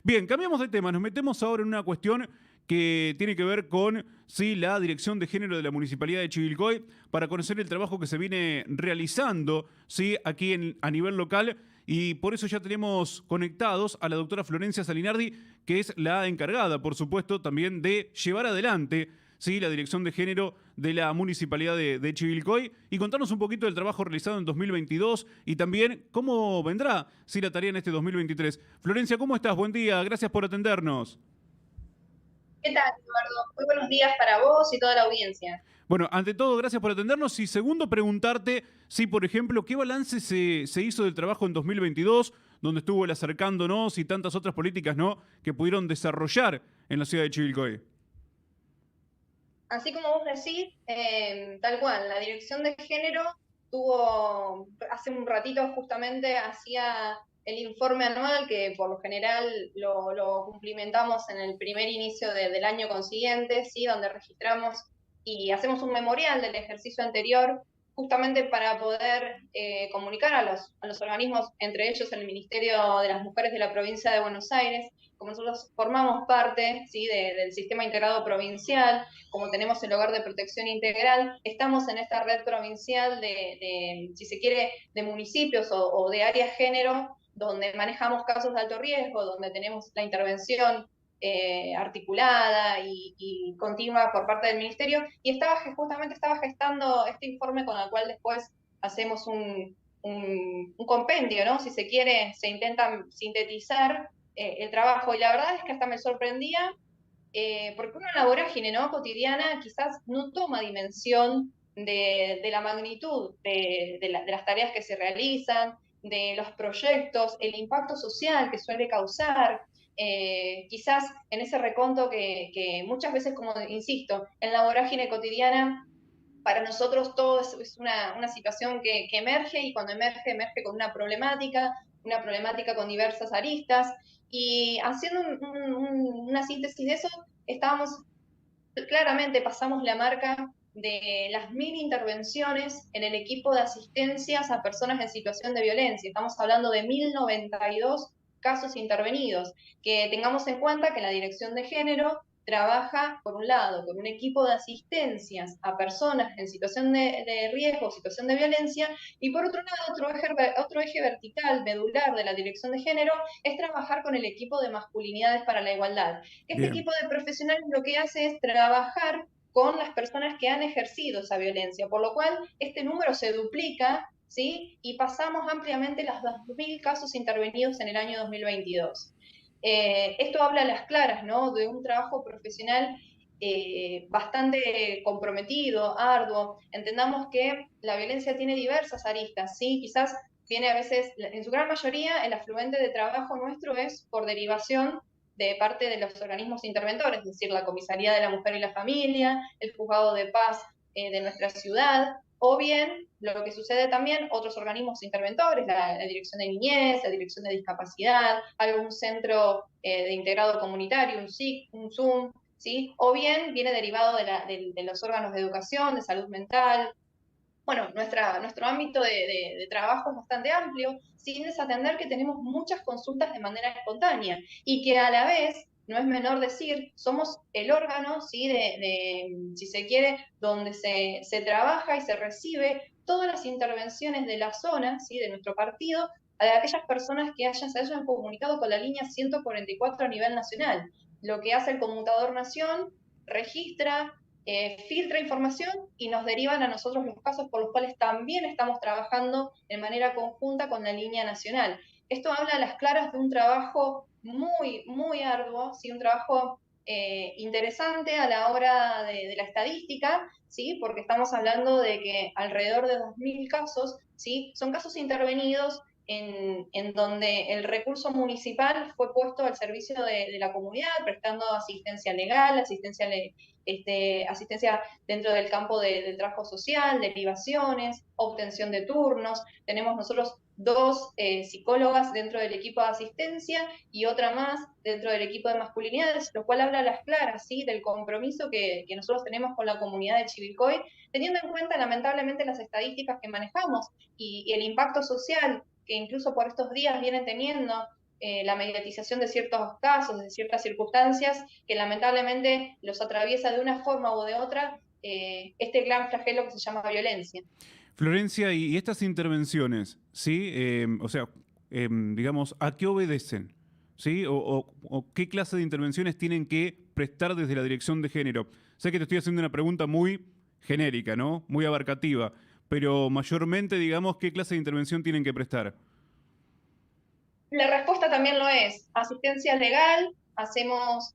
Bien, cambiamos de tema, nos metemos ahora en una cuestión que tiene que ver con la Dirección de Género de la Municipalidad de Chivilcoy para conocer el trabajo que se viene realizando aquí a nivel local y por eso ya tenemos conectados a la doctora Florencia Salinardi, que es la encargada, por supuesto, también de llevar adelante la Dirección de Género de la Municipalidad de Chivilcoy y contarnos un poquito del trabajo realizado en 2022 y también cómo vendrá la tarea en este 2023. Florencia, ¿cómo estás? Buen día, gracias por atendernos. ¿Qué tal, Eduardo? Muy buenos días para vos y toda la audiencia. Bueno, ante todo, gracias por atendernos y segundo, preguntarte si, por ejemplo, qué balance se hizo del trabajo en 2022, donde estuvo el acercándonos y tantas otras políticas, ¿no?, que pudieron desarrollar en la ciudad de Chivilcoy. Así como vos decís, tal cual, la Dirección de Género tuvo, hace un ratito justamente hacía el informe anual, que por lo general lo cumplimentamos en el primer inicio del año consiguiente, ¿sí? Donde registramos y hacemos un memorial del ejercicio anterior, justamente para poder comunicar a los organismos, entre ellos el Ministerio de las Mujeres de la Provincia de Buenos Aires. Como nosotros formamos parte, ¿sí?, del sistema integrado provincial, como tenemos el hogar de protección integral, estamos en esta red provincial si se quiere, de municipios o de área género, donde manejamos casos de alto riesgo, donde tenemos la intervención articulada y continua por parte del Ministerio, y justamente estaba gestando este informe con el cual después hacemos un compendio, ¿no? Si se quiere, se intenta sintetizar el trabajo, y la verdad es que hasta me sorprendía porque una vorágine, ¿no?, cotidiana quizás no toma dimensión de la magnitud de las tareas que se realizan, de los proyectos, el impacto social que suele causar. Quizás en ese reconto que muchas veces, como insisto, en la vorágine cotidiana, para nosotros todo es una situación que emerge, y cuando emerge, emerge con una problemática con diversas aristas, y haciendo una síntesis de eso, estábamos, claramente pasamos la marca de las 1000 intervenciones en el equipo de asistencias a personas en situación de violencia. Estamos hablando de 1092 casos intervenidos. Que tengamos en cuenta que la Dirección de Género trabaja, por un lado, con un equipo de asistencias a personas en situación de riesgo, situación de violencia, y por otro lado, otro eje vertical, medular de la Dirección de Género, es trabajar con el equipo de masculinidades para la igualdad. Este Bien. equipo de profesionales lo que hace es trabajar con las personas que han ejercido esa violencia, por lo cual este número se duplica, ¿sí? Y pasamos ampliamente los 2000 casos intervenidos en el año 2022. Esto habla a las claras, ¿no?, de un trabajo profesional bastante comprometido, arduo. Entendamos que la violencia tiene diversas aristas, ¿sí? Quizás tiene a veces, en su gran mayoría, el afluente de trabajo nuestro es por derivación de parte de los organismos interventores, es decir, la Comisaría de la Mujer y la Familia, el Juzgado de Paz de nuestra ciudad, o bien, lo que sucede también, otros organismos interventores, la Dirección de Niñez, la Dirección de Discapacidad, algún centro de integrado comunitario, un SIC, un ZUM, ¿sí? O bien viene derivado de los órganos de educación, de salud mental. Bueno, nuestro ámbito de trabajo es bastante amplio, sin desatender que tenemos muchas consultas de manera espontánea, y que a la vez, no es menor decir, somos el órgano, ¿sí?, si se quiere, donde se trabaja y se recibe todas las intervenciones de la zona, ¿sí?, de nuestro partido, a aquellas personas que se hayan comunicado con la línea 144 a nivel nacional. Lo que hace el conmutador Nación: registra, filtra información y nos derivan a nosotros los casos, por los cuales también estamos trabajando de manera conjunta con la línea nacional. Esto habla a las claras de un trabajo muy, muy arduo, ¿sí?, un trabajo interesante a la hora de la estadística, ¿sí?, porque estamos hablando de que alrededor de 2000 casos, ¿sí?, son casos intervenidos en donde el recurso municipal fue puesto al servicio de la comunidad, prestando asistencia legal, asistencia dentro del campo del trabajo social, derivaciones, obtención de turnos. Tenemos nosotros dos psicólogas dentro del equipo de asistencia y otra más dentro del equipo de masculinidades, lo cual habla a las claras, ¿sí?, del compromiso que nosotros tenemos con la comunidad de Chivilcoy, teniendo en cuenta lamentablemente las estadísticas que manejamos y el impacto social que incluso por estos días vienen teniendo la mediatización de ciertos casos, de ciertas circunstancias que lamentablemente los atraviesa de una forma u de otra este gran flagelo que se llama violencia. Florencia, y estas intervenciones, ¿sí? O sea, digamos, ¿a qué obedecen? ¿Sí? O qué clase de intervenciones tienen que prestar desde la dirección de género? Sé que te estoy haciendo una pregunta muy genérica, ¿no? Muy abarcativa, pero mayormente, digamos, ¿qué clase de intervención tienen que prestar? La respuesta también lo es, asistencia legal, hacemos,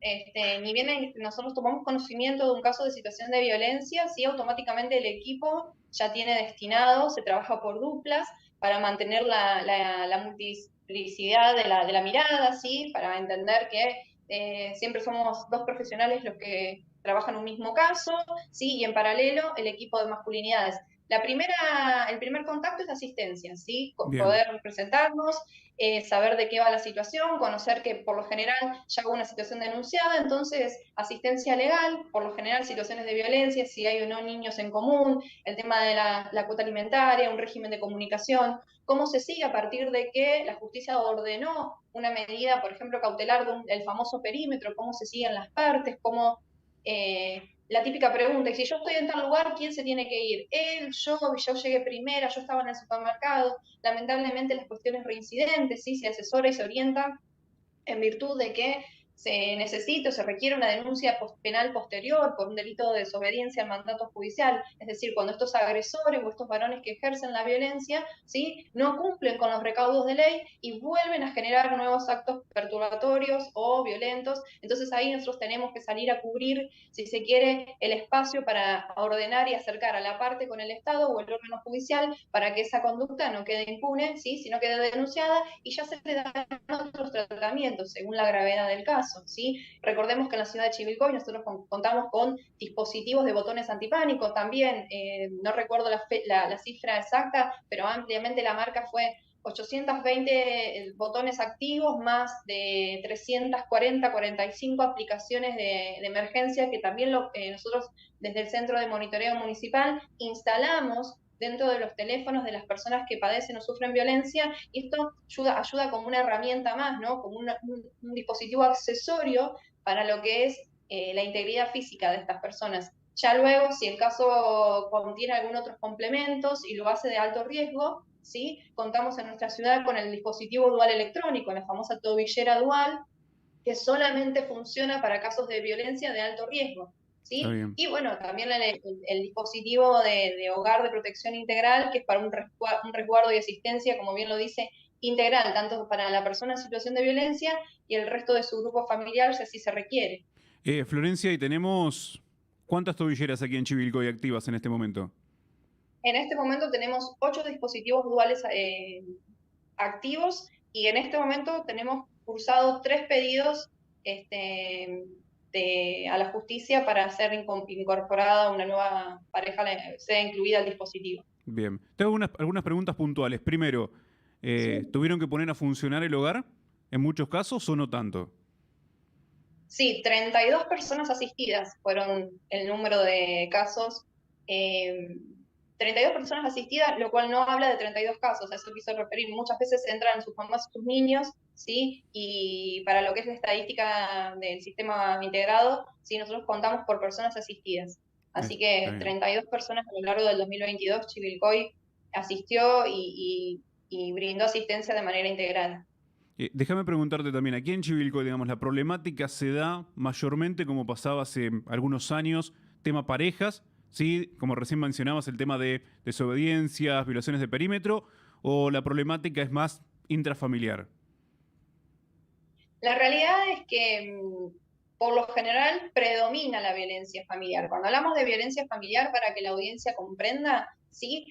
ni bien nosotros tomamos conocimiento de un caso de situación de violencia, sí, automáticamente el equipo ya tiene destinado, se trabaja por duplas para mantener la multiplicidad de la mirada, sí, para entender que siempre somos dos profesionales los que trabajan un mismo caso, sí, y en paralelo el equipo de masculinidades. El primer contacto es asistencia, ¿sí? Bien. Poder presentarnos, saber de qué va la situación, conocer que por lo general ya hubo una situación denunciada, entonces asistencia legal, por lo general situaciones de violencia, si hay o no niños en común, el tema de la cuota alimentaria, un régimen de comunicación, cómo se sigue a partir de que la justicia ordenó una medida, por ejemplo, cautelar del famoso perímetro, cómo se siguen las partes, cómo... la típica pregunta, y si yo estoy en tal lugar, ¿quién se tiene que ir? Él, yo llegué primera, yo estaba en el supermercado, lamentablemente las cuestiones reincidentes, ¿sí? Se asesora y se orienta en virtud de que se necesita o se requiere una denuncia penal posterior por un delito de desobediencia al mandato judicial, es decir, cuando estos agresores o estos varones que ejercen la violencia, ¿sí? No cumplen con los recaudos de ley y vuelven a generar nuevos actos perturbatorios o violentos, entonces ahí nosotros tenemos que salir a cubrir, si se quiere, el espacio para ordenar y acercar a la parte con el Estado o el órgano judicial para que esa conducta no quede impune, ¿sí? Sino quede denunciada y ya se le da otros tratamientos según la gravedad del caso, ¿sí? Recordemos que en la ciudad de Chivilcoy nosotros contamos con dispositivos de botones antipánico también, no recuerdo la cifra exacta, pero ampliamente la marca fue 820 botones activos más de 340, 45 aplicaciones de emergencia que también nosotros desde el Centro de Monitoreo Municipal instalamos dentro de los teléfonos de las personas que padecen o sufren violencia, y esto ayuda como una herramienta más, ¿no? Como un dispositivo accesorio para lo que es la integridad física de estas personas. Ya luego, si el caso contiene algún otro complementos y lo hace de alto riesgo, ¿sí? Contamos en nuestra ciudad con el dispositivo dual electrónico, la famosa tobillera dual, que solamente funciona para casos de violencia de alto riesgo. Está ¿Sí? bien. Y bueno, también el dispositivo de hogar de protección integral, que es para un resguardo y asistencia, como bien lo dice, integral, tanto para la persona en situación de violencia y el resto de su grupo familiar, si así se requiere. Florencia, ¿y tenemos cuántas tobilleras aquí en Chivilcoy activas en este momento? En este momento tenemos 8 dispositivos duales activos y en este momento tenemos cursados 3 pedidos este, a la justicia para ser incorporada una nueva pareja, sea incluida al dispositivo. Bien. Tengo algunas preguntas puntuales. Primero, Sí. ¿tuvieron que poner a funcionar el hogar en muchos casos o no tanto? Sí, 32 personas asistidas fueron el número de casos. Eh, 32 personas asistidas, lo cual no habla de 32 casos, a eso quiso referir. Muchas veces entran sus mamás y sus niños, ¿sí? Y para lo que es la estadística del sistema integrado, sí, nosotros contamos por personas asistidas. Así Está que bien. 32 personas a lo largo del 2022, Chivilcoy asistió y brindó asistencia de manera integral. Déjame preguntarte también, aquí en Chivilcoy, digamos, la problemática se da mayormente como pasaba hace algunos años, tema parejas, ¿sí? Como recién mencionabas, el tema de desobediencias, violaciones de perímetro, o la problemática es más intrafamiliar. La realidad es que por lo general predomina la violencia familiar. Cuando hablamos de violencia familiar, para que la audiencia comprenda, ¿sí?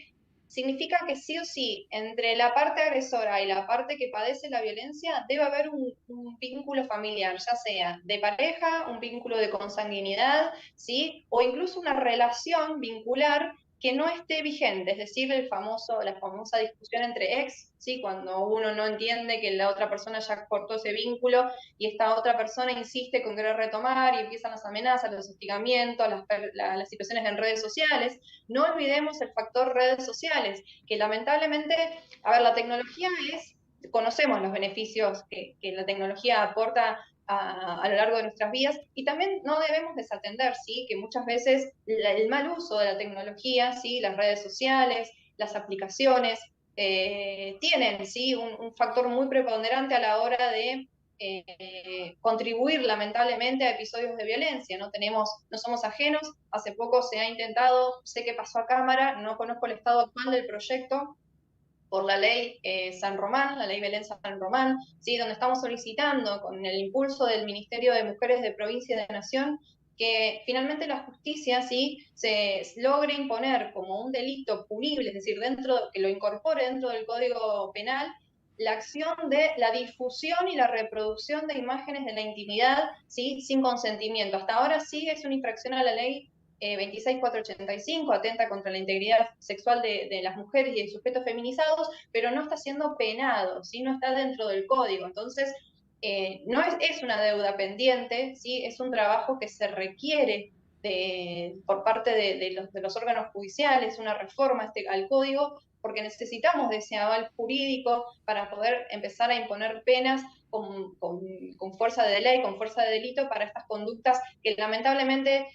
Significa que sí o sí, entre la parte agresora y la parte que padece la violencia, debe haber un vínculo familiar, ya sea de pareja, un vínculo de consanguinidad, ¿sí? O incluso una relación vincular que no esté vigente, es decir, la famosa discusión entre ex, ¿sí? Cuando uno no entiende que la otra persona ya cortó ese vínculo y esta otra persona insiste con querer retomar y empiezan las amenazas, los hostigamientos, las situaciones en redes sociales. No olvidemos el factor redes sociales, que lamentablemente, a ver, la tecnología es conocemos los beneficios que la tecnología aporta a lo largo de nuestras vidas, y también no debemos desatender, ¿sí?, que muchas veces el mal uso de la tecnología, ¿sí?, las redes sociales, las aplicaciones, tienen, ¿sí?, un factor muy preponderante a la hora de contribuir lamentablemente a episodios de violencia. No somos ajenos. Hace poco se ha intentado, sé que pasó a Cámara, no conozco el estado actual del proyecto, por la ley San Román, la ley Belén San Román, ¿sí?, donde estamos solicitando, con el impulso del Ministerio de Mujeres de Provincia y de Nación, que finalmente la justicia, ¿sí?, se logre imponer como un delito punible, es decir, que lo incorpore dentro del Código Penal, la acción de la difusión y la reproducción de imágenes de la intimidad, ¿sí?, sin consentimiento. Hasta ahora sí es una infracción a la ley 26485, atenta contra la integridad sexual de las mujeres y de sujetos feminizados, pero no está siendo penado, ¿sí?, no está dentro del código. Entonces, no es una deuda pendiente, ¿sí?, es un trabajo que se requiere por parte de los órganos judiciales, una reforma al código, porque necesitamos de ese aval jurídico para poder empezar a imponer penas con fuerza de ley, con fuerza de delito para estas conductas que lamentablemente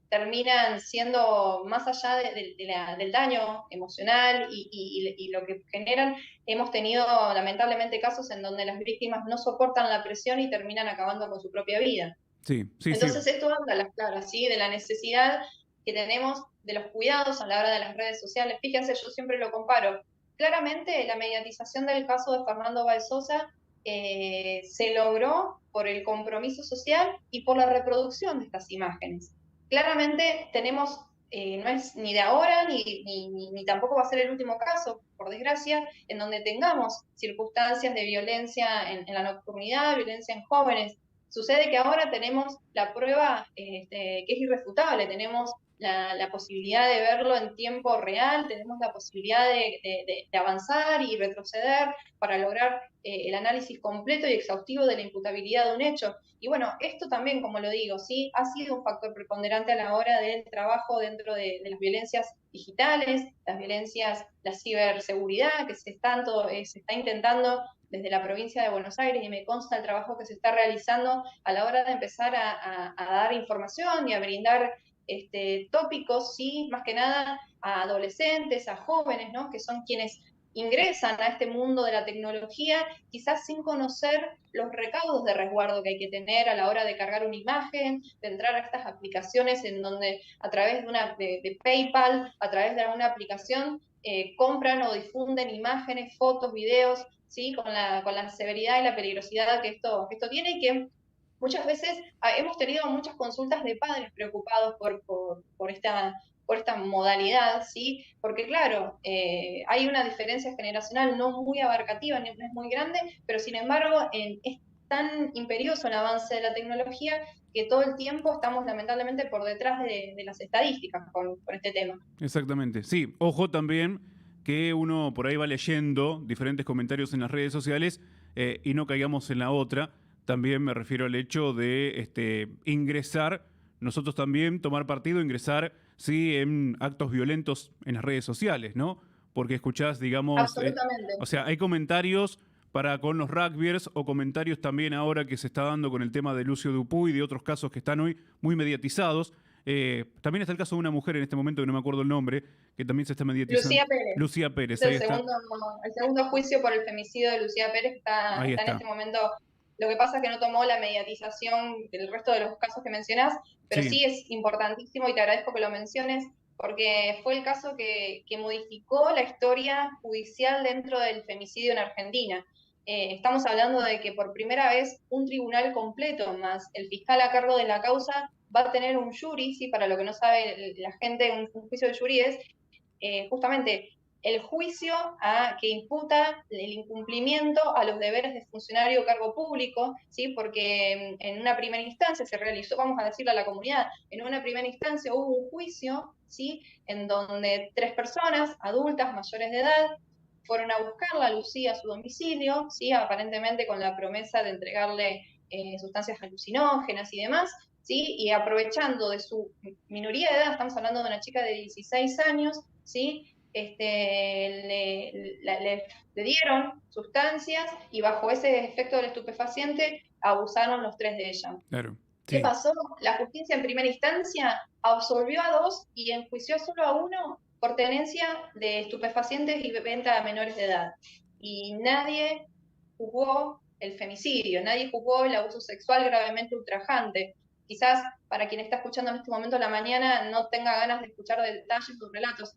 terminan siendo, más allá del daño emocional y lo que generan. Hemos tenido lamentablemente casos en donde las víctimas no soportan la presión y terminan acabando con su propia vida. Sí, sí, sí. Entonces esto habla a las claras, ¿sí?, de la necesidad que tenemos de los cuidados a la hora de las redes sociales. Fíjense, yo siempre lo comparo. Claramente la mediatización del caso de Fernando Balsosa se logró por el compromiso social y por la reproducción de estas imágenes. Claramente tenemos, no es ni de ahora ni tampoco va a ser el último caso, por desgracia, en donde tengamos circunstancias de violencia en la nocturnidad, violencia en jóvenes. Sucede que ahora tenemos la prueba que es irrefutable, tenemos la posibilidad de verlo en tiempo real, tenemos la posibilidad de avanzar y retroceder para lograr el análisis completo y exhaustivo de la imputabilidad de un hecho. Y bueno, esto también, como lo digo, ¿sí?, ha sido un factor preponderante a la hora del trabajo dentro de las violencias digitales, las violencias, la ciberseguridad, que se está intentando desde la provincia de Buenos Aires, y me consta el trabajo que se está realizando a la hora de empezar a dar información y a brindar tópicos, sí, más que nada a adolescentes, a jóvenes, ¿no?, que son quienes ingresan a este mundo de la tecnología, quizás sin conocer los recaudos de resguardo que hay que tener a la hora de cargar una imagen, de entrar a estas aplicaciones en donde a través de PayPal, a través de alguna aplicación, compran o difunden imágenes, fotos, videos, ¿sí?, con la severidad y la peligrosidad que esto tiene, y que muchas veces hemos tenido muchas consultas de padres preocupados por esta modalidad, ¿sí? Porque claro, hay una diferencia generacional no muy abarcativa, no es muy grande, pero sin embargo es tan imperioso el avance de la tecnología que todo el tiempo estamos lamentablemente por detrás de las estadísticas con este tema. Exactamente. Sí, ojo también que uno por ahí va leyendo diferentes comentarios en las redes sociales y no caigamos en la otra. También me refiero al hecho de ingresar, nosotros también tomar partido, ingresar, sí, en actos violentos en las redes sociales, ¿no? Porque escuchás, digamos, Absolutamente. o sea, hay comentarios para con los rugbyers o comentarios también ahora que se está dando con el tema de Lucio Dupuy y de otros casos que están hoy muy mediatizados. También está el caso de una mujer en este momento que no me acuerdo el nombre, que también se está mediatizando. Lucía Pérez. Lucía Pérez, Es ahí está. el segundo juicio por el femicidio de Lucía Pérez, que Ahí está en está. este momento. Lo que pasa es que no tomó la mediatización del resto de los casos que mencionás, pero Sí, sí es importantísimo y te agradezco que lo menciones, porque fue el caso que modificó la historia judicial dentro del femicidio en Argentina. Estamos hablando de que por primera vez un tribunal completo más el fiscal a cargo de la causa va a tener un jury, ¿sí? Para lo que no sabe la gente, un juicio de jury es justamente el juicio que imputa el incumplimiento a los deberes de funcionario o cargo público, ¿sí? Porque en una primera instancia se realizó, vamos a decirle a la comunidad, en una primera instancia hubo un juicio, ¿sí?, en donde 3 personas adultas mayores de edad fueron a buscarla a Lucía a su domicilio, ¿sí?, aparentemente con la promesa de entregarle sustancias alucinógenas y demás, ¿sí?, y aprovechando de su minoría de edad, estamos hablando de una chica de 16 años, ¿sí?, le dieron sustancias y bajo ese efecto del estupefaciente abusaron los tres de ella. Claro, ¿Qué sí. pasó? La justicia en primera instancia absolvió a 2 y enjuició solo a 1 por tenencia de estupefacientes y venta a menores de edad. Y nadie juzgó el femicidio, nadie juzgó el abuso sexual gravemente ultrajante. Quizás para quien está escuchando en este momento de la mañana no tenga ganas de escuchar detalles o relatos,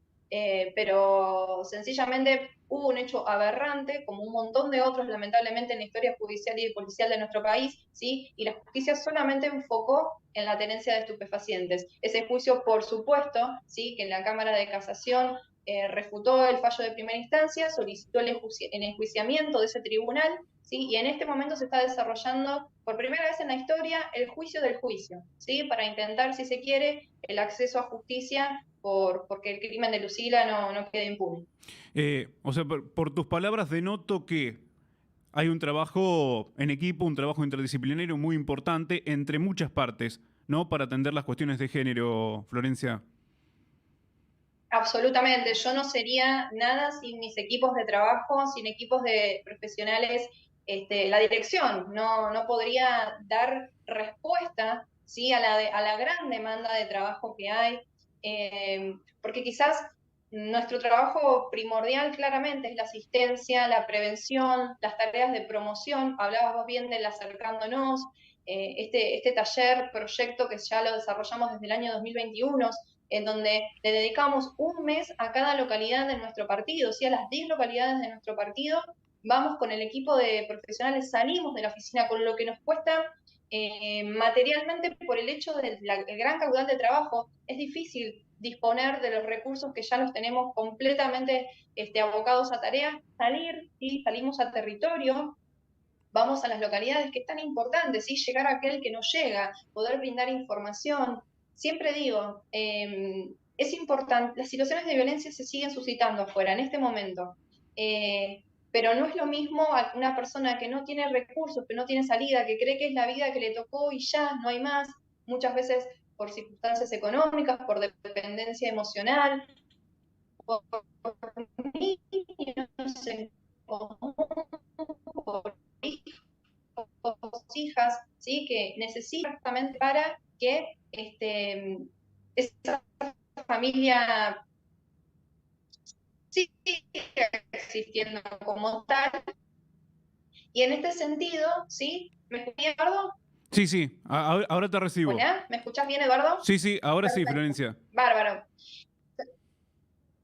pero sencillamente hubo un hecho aberrante, como un montón de otros, lamentablemente, en la historia judicial y policial de nuestro país, ¿sí? Y la justicia solamente enfocó en la tenencia de estupefacientes. Ese juicio, por supuesto, ¿sí? Que en la Cámara de Casación refutó el fallo de primera instancia, solicitó el enjuiciamiento de ese tribunal, ¿sí? Y en este momento se está desarrollando por primera vez en la historia el juicio del juicio, ¿sí? Para intentar, si se quiere, el acceso a justicia porque el crimen de Lucila no quede impune. O sea, por tus palabras denoto que hay un trabajo en equipo, un trabajo interdisciplinario muy importante entre muchas partes, ¿no? Para atender las cuestiones de género, Florencia. Absolutamente, yo no sería nada sin mis equipos de trabajo, sin equipos de profesionales, la dirección no podría dar respuesta, ¿sí? A la gran demanda de trabajo que hay, porque quizás nuestro trabajo primordial claramente es la asistencia, la prevención, las tareas de promoción, hablabas vos bien del acercándonos, este taller, proyecto que ya lo desarrollamos desde el año 2021, en donde le dedicamos un mes a cada localidad de nuestro partido, ¿sí? A las 10 localidades de nuestro partido, vamos con el equipo de profesionales, salimos de la oficina con lo que nos cuesta materialmente por el hecho del gran caudal de trabajo. Es difícil disponer de los recursos que ya los tenemos completamente abocados a tareas, salir, ¿sí? Salimos a territorio, vamos a las localidades, que es tan importante, ¿sí? Llegar a aquel que no llega, poder brindar información. Siempre digo, es importante, las situaciones de violencia se siguen suscitando afuera en este momento, pero no es lo mismo a una persona que no tiene recursos, que no tiene salida, que cree que es la vida que le tocó y ya, no hay más, muchas veces por circunstancias económicas, por dependencia emocional, por niños en común, por hijas, ¿sí? Que necesitan exactamente para que esa familia siga existiendo como tal. Y en este sentido, ¿sí? ¿Me escuchas bien, Eduardo? Sí, sí, ahora te recibo. Hola, ¿me escuchás bien, Eduardo? Sí, sí, ahora sí, Perfecto. Florencia. Bárbaro.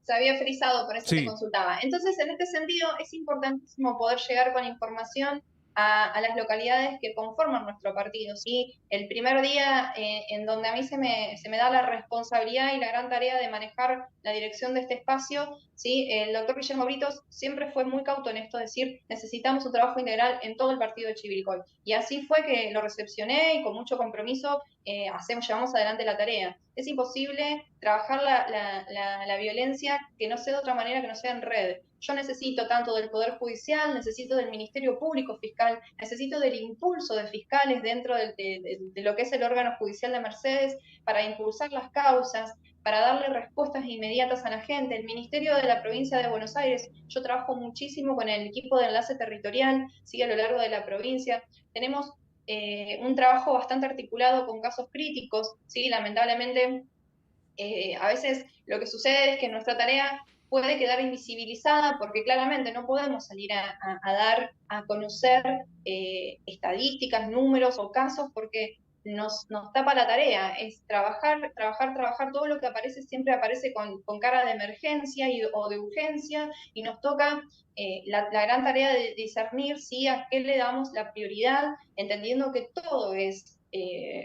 Se había frisado, por eso te Sí, consultaba. Entonces, en este sentido, es importantísimo poder llegar con información a las localidades que conforman nuestro partido. ¿Sí? El primer día en donde a mí se me da la responsabilidad y la gran tarea de manejar la dirección de este espacio, ¿sí? El doctor Guillermo Britos siempre fue muy cauto en esto, es decir, necesitamos un trabajo integral en todo el partido de Chivilcoy. Y así fue que lo recepcioné y con mucho compromiso llevamos adelante la tarea. Es imposible trabajar la violencia que no sea de otra manera que no sea en red. Yo necesito tanto del Poder Judicial, necesito del Ministerio Público Fiscal, necesito del impulso de fiscales dentro de lo que es el órgano judicial de Mercedes para impulsar las causas, para darle respuestas inmediatas a la gente. El Ministerio de la Provincia de Buenos Aires, yo trabajo muchísimo con el equipo de enlace territorial, sigue a lo largo de la provincia. Tenemos un trabajo bastante articulado con casos críticos, ¿sí? Lamentablemente, a veces lo que sucede es que nuestra tarea puede quedar invisibilizada porque claramente no podemos salir a dar a conocer estadísticas, números o casos porque nos tapa la tarea. Es trabajar, trabajar, trabajar. Todo lo que aparece siempre aparece con cara de emergencia o de urgencia y nos toca la gran tarea de discernir si a qué le damos la prioridad, entendiendo que todo es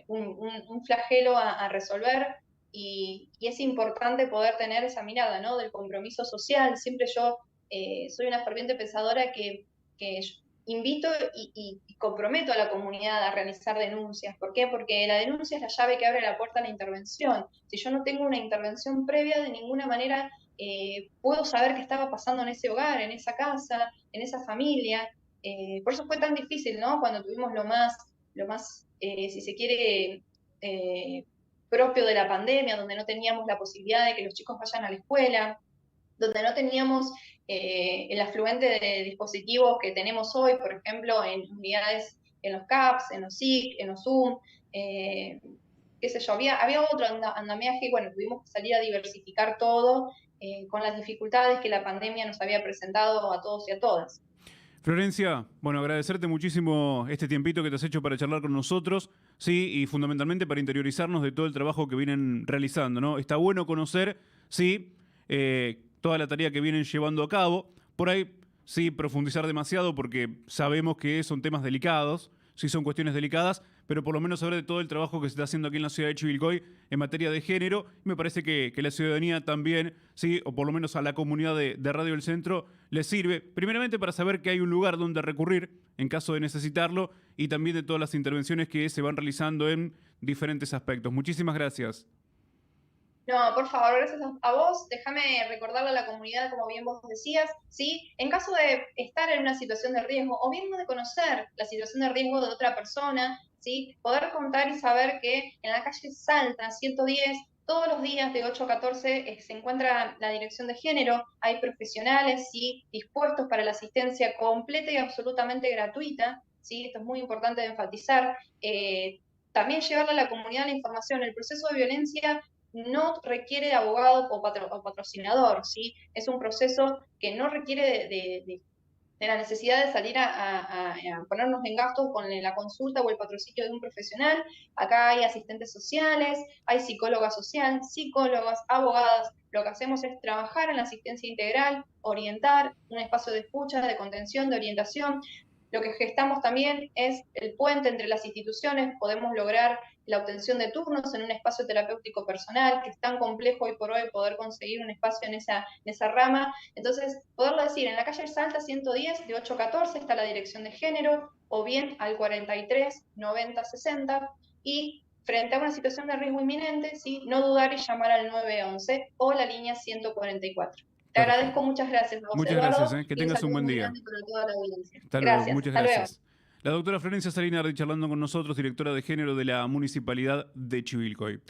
un flagelo a resolver y es importante poder tener esa mirada, ¿no? Del compromiso social. Siempre yo soy una ferviente pensadora que invito y comprometo a la comunidad a realizar denuncias. ¿Por qué? Porque la denuncia es la llave que abre la puerta a la intervención. Si yo no tengo una intervención previa, de ninguna manera puedo saber qué estaba pasando en ese hogar, en esa casa, en esa familia. Por eso fue tan difícil, ¿no? Cuando tuvimos lo más si se quiere, propio de la pandemia, donde no teníamos la posibilidad de que los chicos vayan a la escuela. donde no teníamos el afluente de dispositivos que tenemos hoy, por ejemplo, en unidades, en los CAPS, en los SIC, en los Zoom, qué sé yo, había otro andamiaje, y bueno, tuvimos que salir a diversificar todo con las dificultades que la pandemia nos había presentado a todos y a todas. Florencia, bueno, agradecerte muchísimo este tiempito que te has hecho para charlar con nosotros, sí, y fundamentalmente para interiorizarnos de todo el trabajo que vienen realizando, ¿no? Está bueno conocer, sí, toda la tarea que vienen llevando a cabo. Por ahí, sí, profundizar demasiado porque sabemos que son temas delicados, sí son cuestiones delicadas, pero por lo menos saber de todo el trabajo que se está haciendo aquí en la ciudad de Chivilcoy en materia de género. Me parece que la ciudadanía también, sí, o por lo menos a la comunidad de Radio del Centro, les sirve, primeramente para saber que hay un lugar donde recurrir en caso de necesitarlo y también de todas las intervenciones que se van realizando en diferentes aspectos. Muchísimas gracias. No, por favor, gracias a vos. Déjame recordarle a la comunidad, como bien vos decías, ¿sí? En caso de estar en una situación de riesgo o bien de conocer la situación de riesgo de otra persona, ¿sí? Poder contar y saber que en la calle Salta 110, todos los días de 8 a 14 se encuentra la dirección de género, hay profesionales, ¿sí? Dispuestos para la asistencia completa y absolutamente gratuita, ¿sí? Esto es muy importante de enfatizar. También llevarle a la comunidad la información. El proceso de violencia no requiere de abogado o patrocinador, ¿sí? Es un proceso que no requiere de la necesidad de salir a ponernos en gastos con la consulta o el patrocinio de un profesional. Acá hay asistentes sociales, hay psicóloga social, psicólogas, abogadas. Lo que hacemos es trabajar en la asistencia integral, orientar, un espacio de escucha, de contención, de orientación. Lo que gestamos también es el puente entre las instituciones, podemos lograr la obtención de turnos en un espacio terapéutico personal, que es tan complejo hoy por hoy poder conseguir un espacio en esa rama. Entonces, poderlo decir, en la calle Salta 110, de 8 a 14, está la dirección de género, o bien al 43 90 60, y frente a una situación de riesgo inminente, ¿sí? No dudar y llamar al 911 o la línea 144. Te agradezco, Perfecto. muchas gracias a vos, Muchas gracias, Eduardo, que y un tengas un saludo buen muy día. grande para toda la audiencia. Hasta luego, Gracias, muchas hasta luego. gracias. La doctora Florencia Salinardi charlando con nosotros, directora de género de la Municipalidad de Chivilcoy.